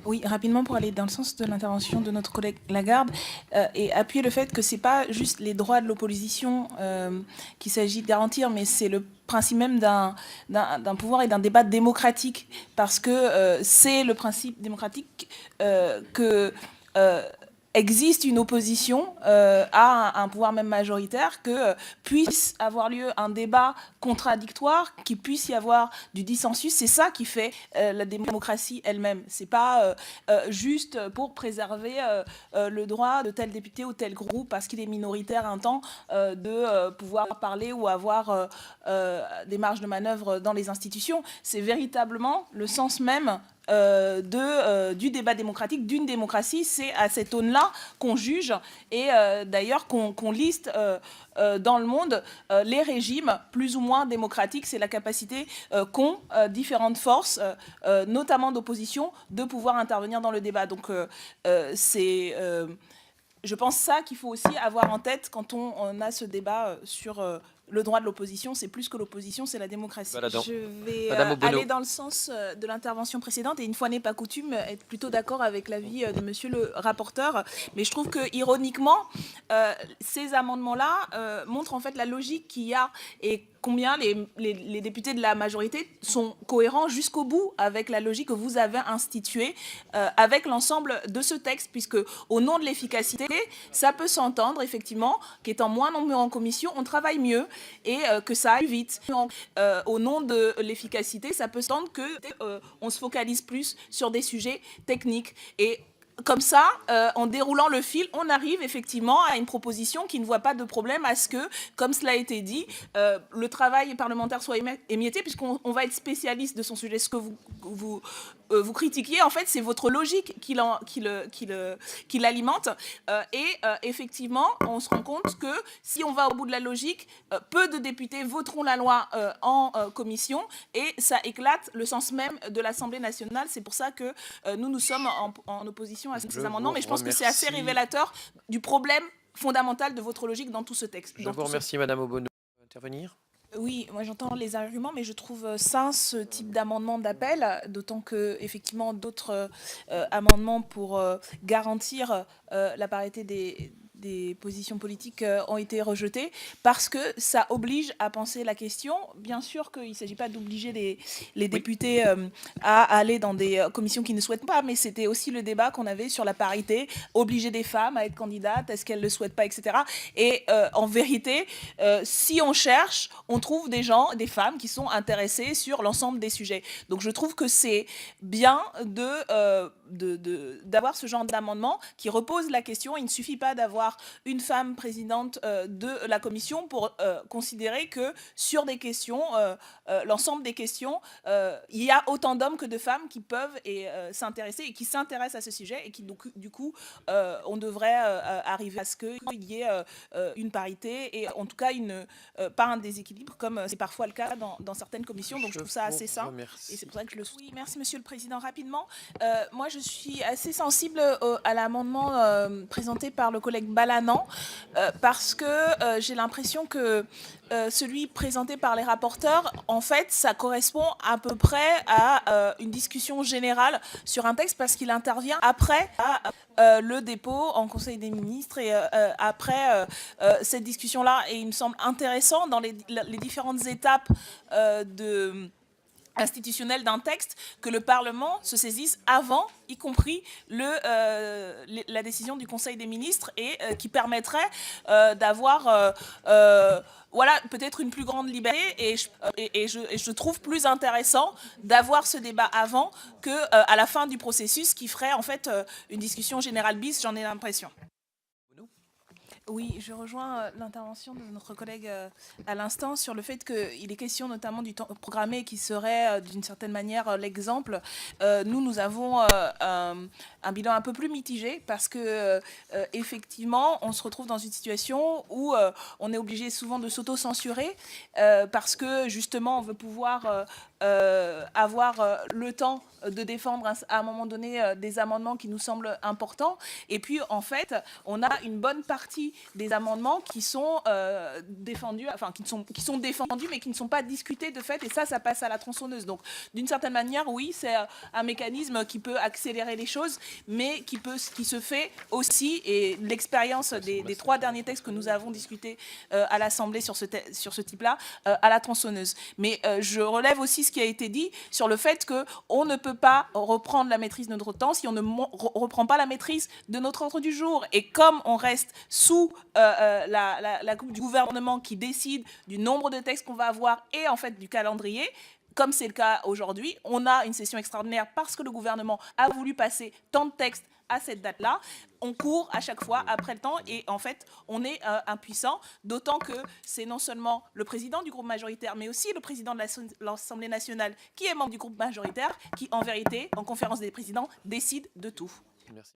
Oui, rapidement pour aller dans le sens de l'intervention de notre collègue Lagarde et appuyer le fait que c'est pas juste les droits de l'opposition qu'il s'agit de garantir, mais c'est le principe même d'un pouvoir et d'un débat démocratique, parce que c'est le principe démocratique que existe une opposition à un pouvoir même majoritaire, que puisse avoir lieu un débat contradictoire, qu'il puisse y avoir du dissensus. C'est ça qui fait la démocratie elle-même. C'est pas juste pour préserver le droit de tel député ou tel groupe parce qu'il est minoritaire un temps de pouvoir parler ou avoir des marges de manœuvre dans les institutions. C'est véritablement le sens même du débat démocratique, d'une démocratie. C'est à cette aune-là qu'on juge et d'ailleurs qu'on liste dans le monde les régimes plus ou moins démocratiques. C'est la capacité qu'ont différentes forces, notamment d'opposition, de pouvoir intervenir dans le débat. Donc c'est, je pense, ça qu'il faut aussi avoir en tête quand on a ce débat sur le droit de l'opposition. C'est plus que l'opposition, c'est la démocratie. Baladant. Je vais aller dans le sens de l'intervention précédente et, une fois n'est pas coutume, être plutôt d'accord avec l'avis de monsieur le rapporteur. Mais je trouve que, ironiquement, ces amendements-là montrent en fait la logique qu'il y a et combien les députés de la majorité sont cohérents jusqu'au bout avec la logique que vous avez instituée avec l'ensemble de ce texte, puisque au nom de l'efficacité, ça peut s'entendre effectivement qu'étant moins nombreux en commission, on travaille mieux et que ça aille vite. Au nom de l'efficacité, ça peut s'entendre qu'on se focalise plus sur des sujets techniques. Et comme ça, en déroulant le fil, on arrive effectivement à une proposition qui ne voit pas de problème à ce que, comme cela a été dit, le travail parlementaire soit émietté, puisqu'on va être spécialiste de son sujet. Ce que vous critiquiez, en fait, c'est votre logique qui l'alimente. Effectivement, on se rend compte que si on va au bout de la logique, peu de députés voteront la loi en commission et ça éclate le sens même de l'Assemblée nationale. C'est pour ça que nous sommes en opposition à ces amendements, mais je pense que c'est assez révélateur du problème fondamental de votre logique dans tout ce texte. Je vous remercie, Madame Obono. Intervenir ? Oui, moi j'entends les arguments, mais je trouve sain ce type d'amendement d'appel, d'autant que effectivement d'autres amendements pour garantir la parité des positions politiques ont été rejetés, parce que ça oblige à penser la question. Bien sûr qu'il ne s'agit pas d'obliger les députés à aller dans des commissions qu'ils ne souhaitent pas, mais c'était aussi le débat qu'on avait sur la parité, obliger des femmes à être candidates, est-ce qu'elles ne le souhaitent pas, etc. Et en vérité, si on cherche, on trouve des gens, des femmes qui sont intéressées sur l'ensemble des sujets. Donc je trouve que c'est bien d'avoir ce genre d'amendement qui repose la question. Il ne suffit pas d'avoir une femme présidente de la commission pour considérer que sur des questions, l'ensemble des questions, il y a autant d'hommes que de femmes qui peuvent s'intéresser et qui s'intéressent à ce sujet, et qui donc, du coup, on devrait arriver à ce qu'il y ait une parité et en tout cas pas un déséquilibre comme c'est parfois le cas dans certaines commissions. Donc je trouve ça assez sain et c'est pour ça que je le soutiens. Oui, merci Monsieur le Président. Rapidement, moi je suis assez sensible à l'amendement présenté par le collègue Balanan parce que j'ai l'impression que celui présenté par les rapporteurs, en fait, ça correspond à peu près à une discussion générale sur un texte, parce qu'il intervient après le dépôt en Conseil des ministres et après cette discussion-là. Et il me semble intéressant dans les différentes étapes institutionnel d'un texte que le Parlement se saisisse avant, y compris la décision du Conseil des ministres, et qui permettrait d'avoir voilà, peut-être une plus grande liberté. Et je trouve plus intéressant d'avoir ce débat avant qu'à la fin du processus, qui ferait en fait une discussion générale bis, j'en ai l'impression. Oui, je rejoins l'intervention de notre collègue à l'instant sur le fait qu'il est question notamment du temps programmé qui serait d'une certaine manière l'exemple. Nous avons un bilan un peu plus mitigé, parce que effectivement, on se retrouve dans une situation où on est obligé souvent de s'auto-censurer parce que justement on veut pouvoir avoir le temps de défendre à un moment donné des amendements qui nous semblent importants. Et puis, en fait, on a une bonne partie des amendements qui sont défendus, enfin, qui sont défendus, mais qui ne sont pas discutés de fait. Et ça passe à la tronçonneuse. Donc, d'une certaine manière, oui, c'est un mécanisme qui peut accélérer les choses, mais qui se fait aussi, et l'expérience des 3 derniers textes que nous avons discutés à l'Assemblée sur ce type-là, à la tronçonneuse. Mais je relève aussi ce qui a été dit sur le fait qu'on ne peut pas reprendre la maîtrise de notre temps si on ne reprend pas la maîtrise de notre ordre du jour. Et comme on reste sous la coupe du gouvernement qui décide du nombre de textes qu'on va avoir et en fait du calendrier, comme c'est le cas aujourd'hui, on a une session extraordinaire parce que le gouvernement a voulu passer tant de textes à cette date-là. On court à chaque fois après le temps et en fait, on est impuissant, d'autant que c'est non seulement le président du groupe majoritaire, mais aussi le président de l'Assemblée nationale qui est membre du groupe majoritaire, qui en vérité, en conférence des présidents, décide de tout. Merci.